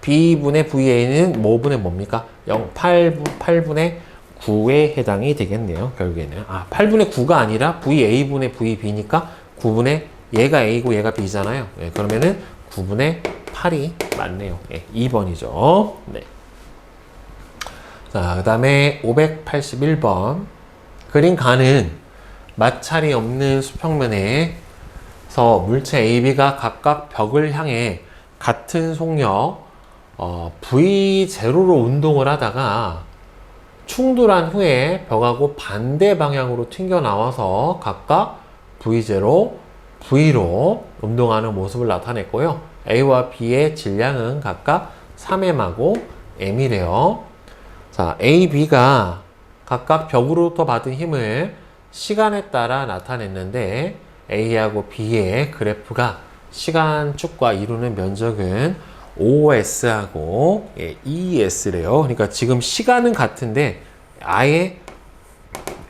B분의 VA는 뭐분의 뭡니까? 8분의 9에 해당이 되겠네요. 결국에는. 8분의 9가 아니라 VA분의 VB니까 9분의 얘가 A고 얘가 B잖아요. 그러면은 9분의 8이 맞네요. 2번이죠. 네. 자, 그 다음에 581번. 그림 가는 마찰이 없는 수평면에서 물체 AB가 각각 벽을 향해 같은 속력 V0로 운동을 하다가 충돌한 후에 벽하고 반대 방향으로 튕겨 나와서 각각 V0, V로 운동하는 모습을 나타냈고요. A와 B의 질량은 각각 3M하고 M이래요. 자, A, B가 각각 벽으로부터 받은 힘을 시간에 따라 나타냈는데 A하고 B의 그래프가 시간축과 이루는 면적은 OS하고 ES래요. 그러니까 지금 시간은 같은데 아예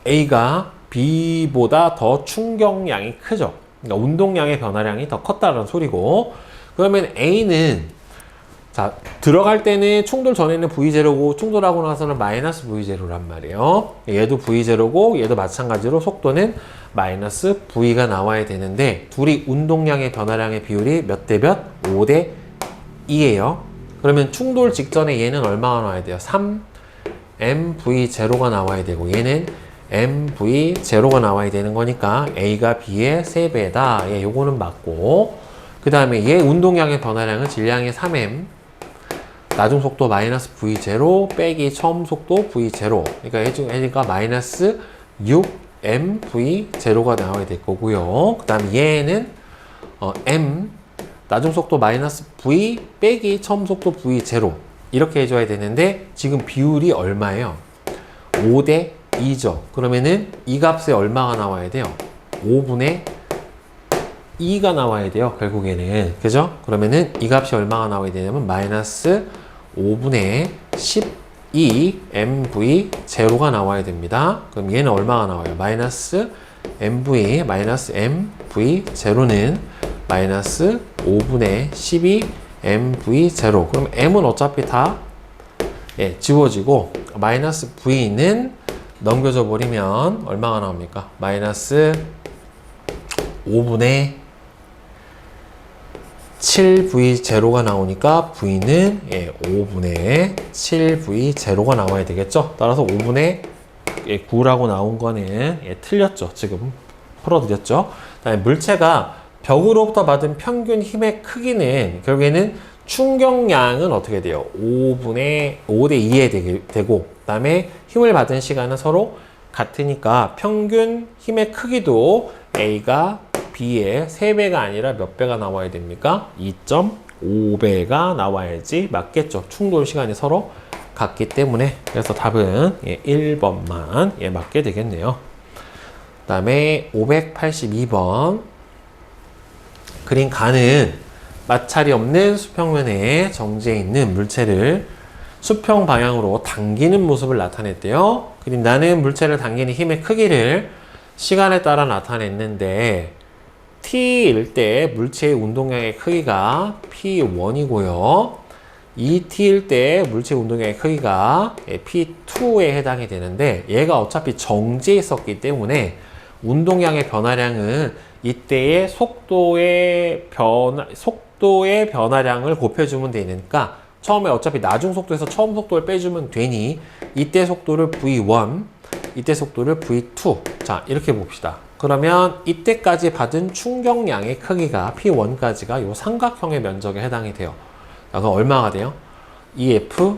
A가 B보다 더 충격량이 크죠. 그러니까 운동량의 변화량이 더 컸다는 소리고, 그러면 A는 자, 들어갈 때는 충돌 전에는 V0고 충돌하고 나서는 마이너스 V0란 말이에요. 얘도 V0고 얘도 마찬가지로 속도는 마이너스 V가 나와야 되는데 둘이 운동량의 변화량의 비율이 몇 대 몇? 5대 2예요. 그러면 충돌 직전에 얘는 얼마가 나와야 돼요? 3mv0가 나와야 되고 얘는 mv0가 나와야 되는 거니까 A가 B의 3배다. 예, 요거는 맞고, 그 다음에 얘 운동량의 변화량은 질량의 3m, 나중 속도 마이너스 V0 빼기 처음 속도 V0. 그러니까 마이너스 6mv0가 나와야 될 거고요. 그 다음 얘는 m, 나중 속도 마이너스 V 빼기 처음 속도 V0. 이렇게 해줘야 되는데 지금 비율이 얼마예요? 5대 2죠. 그러면은 이 값에 얼마가 나와야 돼요? 5분의 2가 나와야 돼요. 결국에는. 그죠? 그러면은 이 값이 얼마가 나와야 되냐면 마이너스 5분의 12mv0가 나와야 됩니다. 그럼 얘는 얼마가 나와요? 마이너스 mv0는 마이너스 5분의 12mv0. 그럼 m은 어차피 다 지워지고 마이너스 v는 넘겨져 버리면 얼마가 나옵니까? 마이너스 5분의 7v0가 나오니까 v는 5분의 7v0가 나와야 되겠죠. 따라서 5분의 9라고 나온 거는 틀렸죠. 지금 풀어드렸죠. 그다음에 물체가 벽으로부터 받은 평균 힘의 크기는 결국에는 충격량은 어떻게 돼요? 5대 2에 되고, 그 다음에 힘을 받은 시간은 서로 같으니까 평균 힘의 크기도 A가 B의 3배가 아니라 몇 배가 나와야 됩니까? 2.5배가 나와야지 맞겠죠. 충돌 시간이 서로 같기 때문에. 그래서 답은 1번만 맞게 되겠네요. 그 다음에 582번. 그린 가는 마찰이 없는 수평면에 정지해 있는 물체를 수평 방향으로 당기는 모습을 나타냈대요. 그린 나는 물체를 당기는 힘의 크기를 시간에 따라 나타냈는데 t일 때 물체의 운동량의 크기가 p1이고요. 2t일 때 물체의 운동량의 크기가 p2에 해당이 되는데 얘가 어차피 정지해 있었기 때문에 운동량의 변화량은 이때의 속도의 변화량을 곱해주면 되니까 처음에 어차피 나중 속도에서 처음 속도를 빼주면 되니 이때 속도를 V1, 이때 속도를 V2. 자, 이렇게 봅시다. 그러면 이때까지 받은 충격량의 크기가 P1까지가 이 삼각형의 면적에 해당이 돼요. 자, 그럼 얼마가 돼요? EF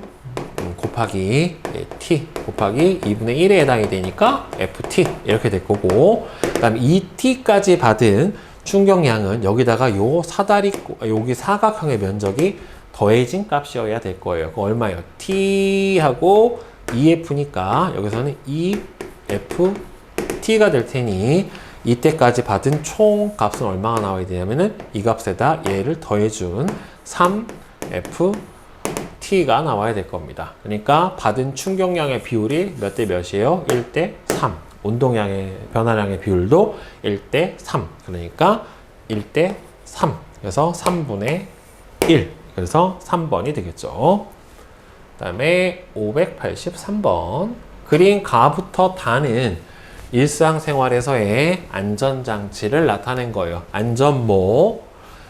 곱하기 T 곱하기 2분의 1에 해당이 되니까 FT 이렇게 될 거고, 그 다음에 2T까지 받은 충격량은 여기다가 요 사다리, 여기 사각형의 면적이 더해진 값이어야 될 거예요. 그거 얼마예요? T하고 EF니까 여기서는 EFT가 될 테니 이때까지 받은 총 값은 얼마가 나와야 되냐면은 이 값에다 얘를 더해준 3FT가 나와야 될 겁니다. 그러니까 받은 충격량의 비율이 몇 대 몇이에요? 1대 3. 운동량의 변화량의 비율도 1대 3. 그러니까 1대 3. 그래서 3분의 1. 그래서 3번이 되겠죠. 그 다음에 583번. 그린 가부터 다는 일상생활에서의 안전장치를 나타낸 거예요. 안전모,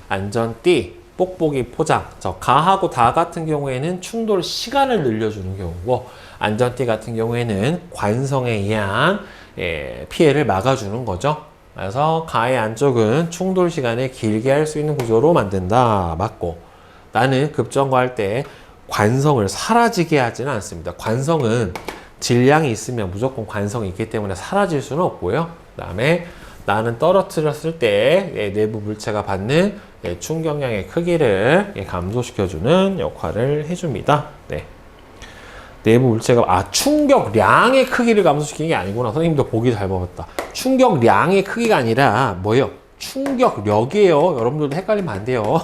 안전띠, 뽁뽁이 포장. 가하고 다 같은 경우에는 충돌 시간을 늘려주는 경우고, 안전띠 같은 경우에는 관성에 의한 피해를 막아주는 거죠. 그래서 가의 안쪽은 충돌 시간을 길게 할 수 있는 구조로 만든다. 맞고, 나는 급정거할 때 관성을 사라지게 하지는 않습니다. 관성은 질량이 있으면 무조건 관성이 있기 때문에 사라질 수는 없고요. 그 다음에 나는 떨어뜨렸을 때 내부 물체가 받는 충격량의 크기를 감소시켜주는 역할을 해줍니다. 네. 내부 물체가 충격량의 크기를 감소시키는 게 아니구나. 선생님도 보기 잘 먹었다. 충격량의 크기가 아니라 뭐예요? 충격력이에요. 여러분들도 헷갈리면 안 돼요.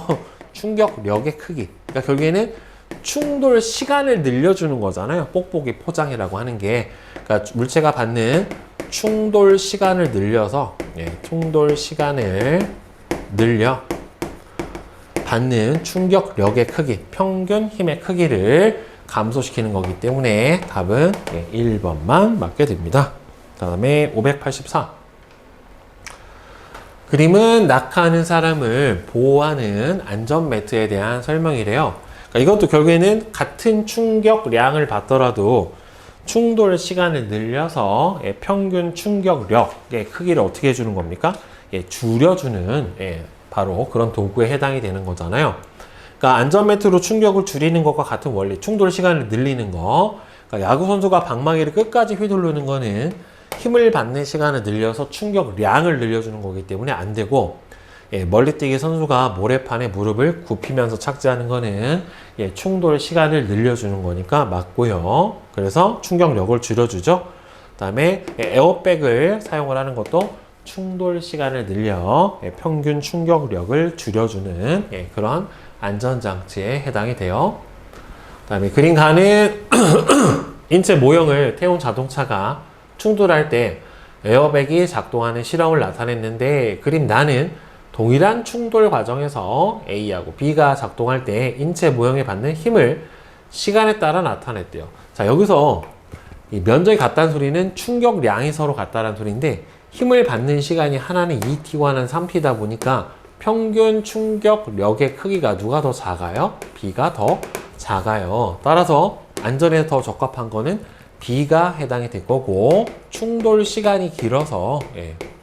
충격력의 크기. 그러니까 결국에는 충돌 시간을 늘려주는 거잖아요. 뽁뽁이 포장이라고 하는 게. 그러니까 물체가 받는 충돌 시간을 늘려서 충돌 시간을 늘려 받는 충격력의 크기, 평균 힘의 크기를 감소시키는 거기 때문에 답은 1번만 맞게 됩니다. 다음에 584. 그림은 낙하하는 사람을 보호하는 안전 매트에 대한 설명이래요. 그러니까 이것도 결국에는 같은 충격량을 받더라도 충돌 시간을 늘려서 평균 충격력의 크기를 어떻게 해주는 겁니까? 줄여주는 바로 그런 도구에 해당이 되는 거잖아요. 그러니까 안전매트로 충격을 줄이는 것과 같은 원리, 충돌 시간을 늘리는 거. 그러니까 야구 선수가 방망이를 끝까지 휘두르는 거는 힘을 받는 시간을 늘려서 충격량을 늘려주는 거기 때문에 안 되고, 멀리뛰기 선수가 모래판에 무릎을 굽히면서 착지하는 거는 충돌 시간을 늘려주는 거니까 맞고요. 그래서 충격력을 줄여주죠. 그 다음에 에어백을 사용을 하는 것도 충돌 시간을 늘려 평균 충격력을 줄여주는 그런 안전장치에 해당이 돼요. 그 다음에 그림 가는 인체 모형을 태운 자동차가 충돌할 때 에어백이 작동하는 실험을 나타냈는데, 그림 나는 동일한 충돌 과정에서 A하고 B가 작동할 때 인체 모형에 받는 힘을 시간에 따라 나타냈대요. 자, 여기서 이 면적이 같다는 소리는 충격량이 서로 같다는 소리인데, 힘을 받는 시간이 하나는 2t고 하나는 3t다 보니까 평균 충격력의 크기가 누가 더 작아요? B가 더 작아요. 따라서 안전에 더 적합한 거는 B가 해당이 될 거고, 충돌 시간이 길어서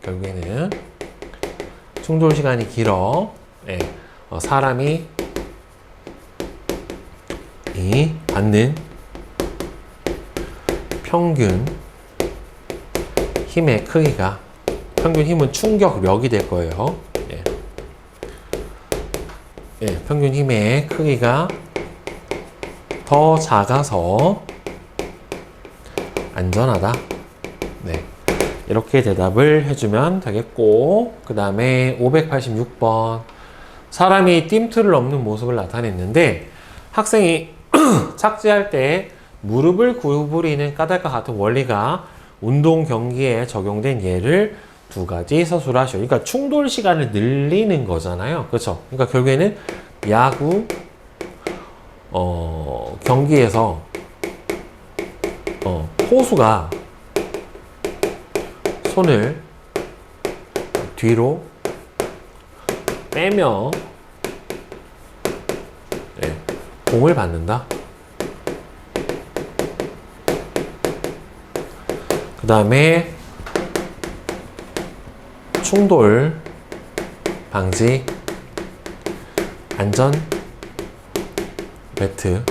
결국에는 충돌 시간이 길어 사람이 받는 평균 힘의 크기가, 평균 힘은 충격력이 될 거예요. 평균 힘의 크기가 더 작아서 안전하다. 이렇게 대답을 해주면 되겠고, 그 다음에 586번. 사람이 뜀틀을 넘는 모습을 나타냈는데, 학생이 착지할 때 무릎을 구부리는 까닭과 같은 원리가 운동 경기에 적용된 예를 두 가지 서술하시오. 그러니까 충돌 시간을 늘리는 거잖아요. 그렇죠? 그러니까 결국에는 야구 경기에서 포수가 손을 뒤로 빼며 공을 받는다. 그 다음에 충돌 방지 안전 매트를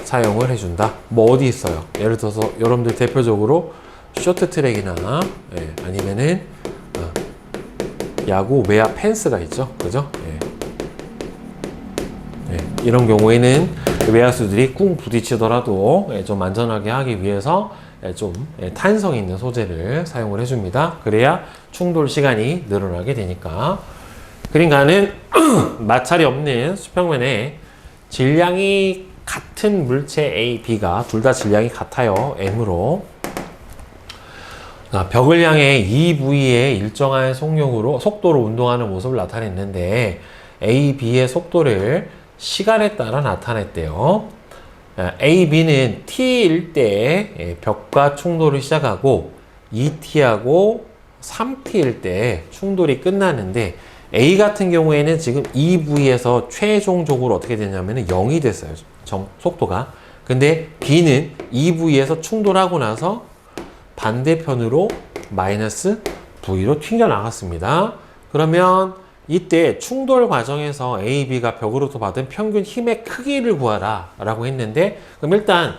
사용을 해준다. 뭐 어디 있어요? 예를 들어서 여러분들 대표적으로 쇼트트랙이나 아니면은 야구 외야 펜스가 있죠, 그죠? 이런 경우에는 외야수들이 꿍 부딪히더라도 좀 안전하게 하기 위해서 좀 탄성 있는 소재를 사용을 해줍니다. 그래야 충돌 시간이 늘어나게 되니까. 그러니까는 마찰이 없는 수평면에 질량이 같은 물체 A, B가 둘 다 질량이 같아요. M으로. 벽을 향해 이 부위에 일정한 속도로 운동하는 모습을 나타냈는데, A, B의 속도를 시간에 따라 나타냈대요. A, B는 T일 때 벽과 충돌을 시작하고 2T하고 3T일 때 충돌이 끝나는데, A 같은 경우에는 지금 이 부위에서 최종적으로 어떻게 되냐면 0이 됐어요. 속도가. 근데 B는 이 부위에서 충돌하고 나서 반대편으로 마이너스 V로 튕겨나갔습니다. 그러면 이때 충돌 과정에서 A, B가 벽으로부터 받은 평균 힘의 크기를 구하라 라고 했는데, 그럼 일단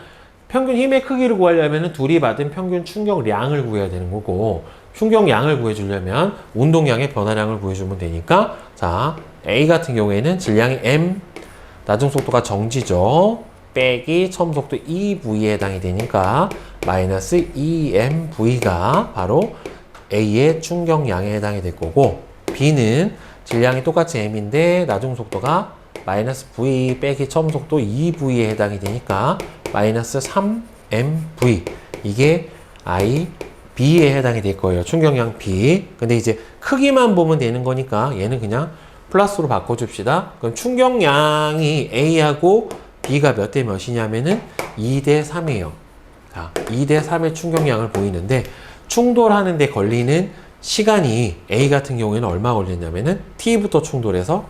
평균 힘의 크기를 구하려면 둘이 받은 평균 충격량을 구해야 되는 거고, 충격량을 구해주려면 운동량의 변화량을 구해주면 되니까, 자, A 같은 경우에는 질량이 M, 나중 속도가 정지죠. 빼기 처음 속도 EV에 해당이 되니까 마이너스 EMV가 바로 A의 충격량에 해당이 될 거고, B는 질량이 똑같이 M인데 나중 속도가 마이너스 V 빼기 처음 속도 EV에 해당이 되니까 마이너스 3MV, 이게 B에 해당이 될 거예요. 충격량 B. 근데 이제 크기만 보면 되는 거니까 얘는 그냥 플러스로 바꿔줍시다. 그럼 충격량이 A하고 B가 몇 대 몇이냐면은 2대 3이에요. 자, 2대 3의 충격량을 보이는데, 충돌하는데 걸리는 시간이 A 같은 경우에는 얼마 걸렸냐면은 T부터 충돌해서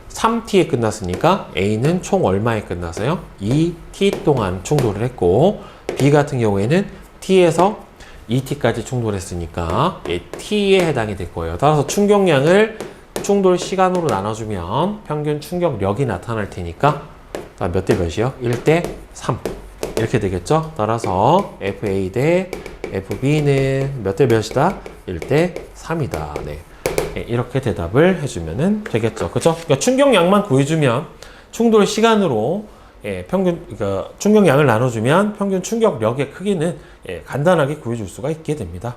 3T에 끝났으니까 A는 총 얼마에 끝났어요? 2T 동안 충돌을 했고, B 같은 경우에는 T에서 2T까지 충돌했으니까 T에 해당이 될 거예요. 따라서 충격량을 충돌 시간으로 나눠주면 평균 충격력이 나타날 테니까 몇 대 몇이요? 1대 3 이렇게 되겠죠? 따라서 FA 대 FB는 몇 대 몇이다? 1대 3이다. 네. 이렇게 대답을 해주면 되겠죠. 그죠? 그러니까 충격량만 구해주면 충돌 시간으로 그러니까 충격량을 나눠주면 평균 충격력의 크기는 간단하게 구해줄 수가 있게 됩니다.